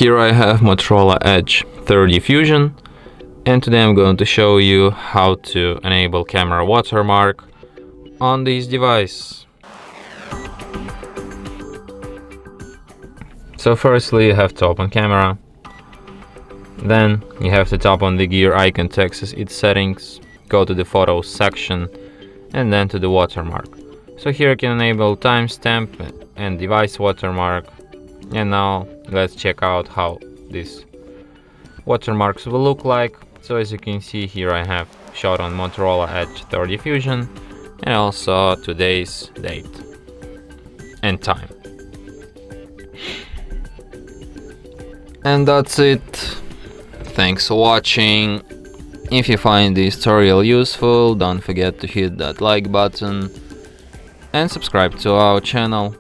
Here I have Motorola Edge 30 Fusion, and today I'm going to show you how to enable camera watermark on this device. So firstly you have to open camera, then you have to tap on the gear icon to access its settings, go to the photos section and then to the watermark. So here you can enable timestamp and device watermark. And now let's check out how these watermarks will look like. So as you can see here I have shot on Motorola Edge 30 Fusion and also today's date and time. And that's it. Thanks for watching. If you find this tutorial useful, don't forget to hit that like button and subscribe to our channel.